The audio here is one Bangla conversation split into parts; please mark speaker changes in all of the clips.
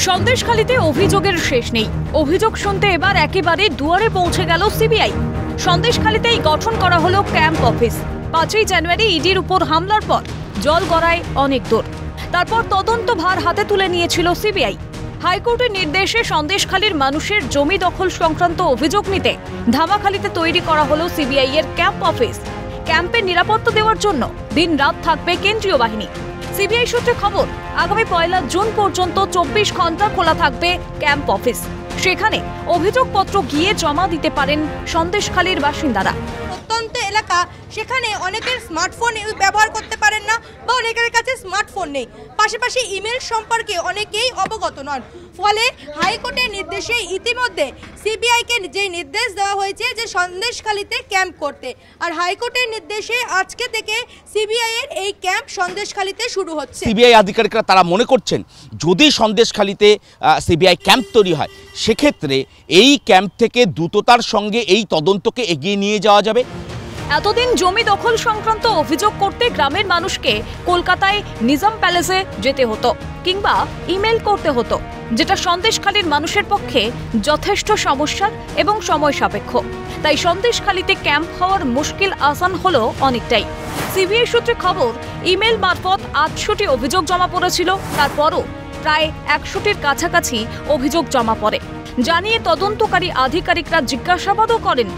Speaker 1: সন্দেশখালীতে অভিযোগের শেষ নেই। অভিযোগ শুনতে এবার একেবারে দুয়ারে পৌঁছে গেল সিবিআই। সন্দেশখালীতেই গঠন করা হলো ক্যাম্প অফিস। 5ই জানুয়ারি ইডির উপর হামলার পর জল গড়ায় অনেক দূর। তারপর তদন্ত ভার হাতে তুলে নিয়েছিল সিবিআই। হাইকোর্টের নির্দেশে সন্দেশখালীর মানুষের জমি দখল সংক্রান্ত অভিযোগ নিতে ধামাখালীতে তৈরি করা হলো সিবিআই এর ক্যাম্প অফিস। ক্যাম্পের নিরাপত্তা দেওয়ার জন্য দিন রাত থাকবে কেন্দ্রীয় বাহিনী। সিবিআই সূত্রে খবর, আগামী 1 জুন পর্যন্ত 24 ঘন্টা খোলা থাকবে ক্যাম্প অফিস। সেখানে অভিযোগপত্র গিয়ে জমা দিতে পারেন সন্দেশখালীর বাসিন্দারা।
Speaker 2: প্রত্যন্ত এলাকা, সেখানে অনেকের স্মার্টফোন ব্যবহার করতে পারেন না বা অনেকের কাছে স্মার্টফোন নেই। পাশাপাশি ইমেল সম্পর্কে অনেকেই অবগত নন। ফলে হাইকোর্টের নির্দেশে ইতিমধ্যে সিবিআইকে যে নির্দেশ দেওয়া হয়েছে যে সন্দেশখালীতে ক্যাম্প করতে, আর হাইকোর্টের নির্দেশে আজকে থেকে সিবিআই এর এই ক্যাম্প সন্দেশখালীতে শুরু হচ্ছে।
Speaker 3: সিবিআই আধিকারিকরা তারা মনে করছেন, যদি সন্দেশখালীতে সিবিআই ক্যাম্প তৈরি হয়, সেক্ষেত্রে এই ক্যাম্প থেকে দ্রুততার সঙ্গে এই তদন্তকে এগিয়ে নিয়ে যাওয়া যাবে।
Speaker 1: এতদিন জমি দখল সংক্রান্ত অভিযোগ করতে গ্রামের মানুষকে কলকাতায় নিজাম প্যালেসে যেতে হতো কিংবা ইমেল করতে হতো, যেটা সন্দেশখালীর মানুষের পক্ষে যথেষ্ট সমস্যার এবং সময় সাপেক্ষ। তাই সন্দেশখালীতে ক্যাম্প হওয়ার মুশকিল আসান হলো অনেকটাই। সিবিআই সূত্রে খবর, ইমেল মারফত 800টি অভিযোগ জমা পড়েছিল। তারপরও প্রায় 100টির কাছাকাছি অভিযোগ জমা পড়ে জানিয়ে তদন্তকারী আধিকারিকরা জিজ্ঞাসাবাদও করেন।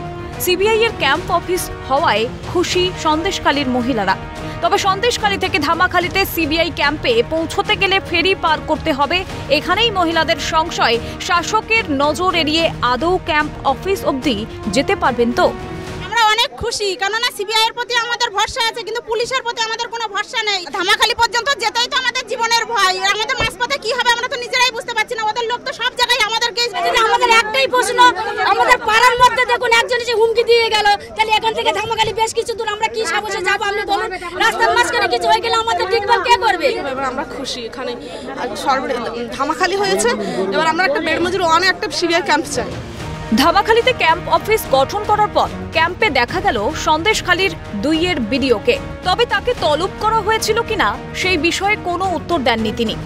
Speaker 1: সিবিআই এর ক্যাম্প অফিস হওয়ায় খুশি সন্দেশখালীর মহিলারা। তবে সন্দেশখালী থেকে ধামাখালীতে সিবিআই ক্যাম্পে পৌঁছতে গেলে ফেরি পার করতে হবে। এখানেই মহিলাদের সংশয়, শাসকের নজর এড়িয়ে আদৌ ক্যাম্প অফিস অবধি যেতে পারবেন তো?
Speaker 4: আমরা অনেক খুশি, কেননা সিবিআই এর প্রতি আমাদের ভরসা আছে, কিন্তু পুলিশের প্রতি আমাদের কোনো ভরসা নেই। ধামাখালী পর্যন্ত যেতেই তো আমাদের জীবনের ভয়। আমাদের মাঝপথে কি হবে আমরা তো নিজেরাই বুঝতে পারছি না। ওদের লোক তো সব জায়গায় আমাদেরকে।
Speaker 5: আমাদের একটাই প্রশ্ন, আমাদের পাড়ার মধ্যে দেখুন একজন এসে হুমকি দিয়ে গেল, তাহলে এখান থেকে ধামাখালী বেশ কিছু দূর, আমরা কি সাহসে যাবো? আপনি বলুন, রাস্তার মাঝখানে কিছু হয়ে গেলে আমাদের দেখভাল কে করবে?
Speaker 4: এবার আমরা খুশি, এখানে ধামাখালী হয়েছে। এবার আমরা একটা বেড়মজুর একটা সিবিআই ক্যাম্প চাই।
Speaker 1: ধামাখালীতে ক্যাম্প অফিস গঠন করার পর ক্যাম্পে দেখা গেল সন্দেশখালীর 2 বিডিওকে। তবে তাকে তলব করা হয়েছিল কিনা সেই বিষয়ে কোনো উত্তর দেননি তিনি।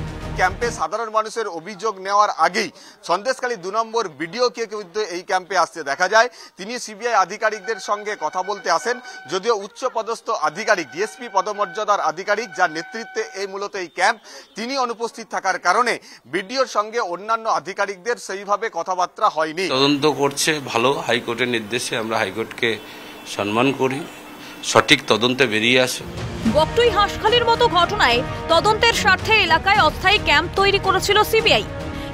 Speaker 6: ক্যাম্পে সাধারণ মানুষের অভিযোগ নেওয়ার আগেই সন্দেশখালী 2 নম্বর বিডিওকে কিন্তু এই ক্যাম্পে আসতে দেখা যায়। তিনি সিবিআই আধিকারিকদের সঙ্গে কথা বলতে আসেন। যদিও উচ্চ পদস্থ আধিকারিক, ডিএসপি পদমর্যাদার আধিকারিক, যার নেতৃত্বে মূলত এই ক্যাম্প, তিনি অনুপস্থিত থাকার কারণে বিডিওর সঙ্গে অন্যান্য আধিকারিকদের সেইভাবে কথাবার্তা হয়নি।
Speaker 7: তদন্ত করছে ভালো, হাইকোর্টের নির্দেশে আমরা হাইকোর্টকে সম্মান করি, সঠিক তদন্তে বেরিয়ে আসে।
Speaker 1: বকটুই হাঁসখালির মতো ঘটনায় তদন্তের স্বার্থে এলাকায় অস্থায়ী ক্যাম্প তৈরি করেছিল সিবিআই।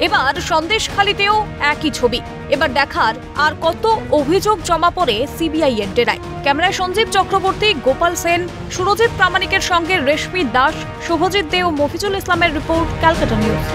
Speaker 1: এবার সন্দেশখালীতেও একই ছবি। এবার দেখার আর কত অভিযোগ জমা পড়ে সিবিআই এর ডেরায়। ক্যামেরায় সঞ্জীব চক্রবর্তী, গোপাল সেন, সুরজিৎ প্রামাণিকের সঙ্গে রেশমি দাস, শুভজিৎ দে ও মফিজুল ইসলামের রিপোর্ট, ক্যালকাটা নিউজ।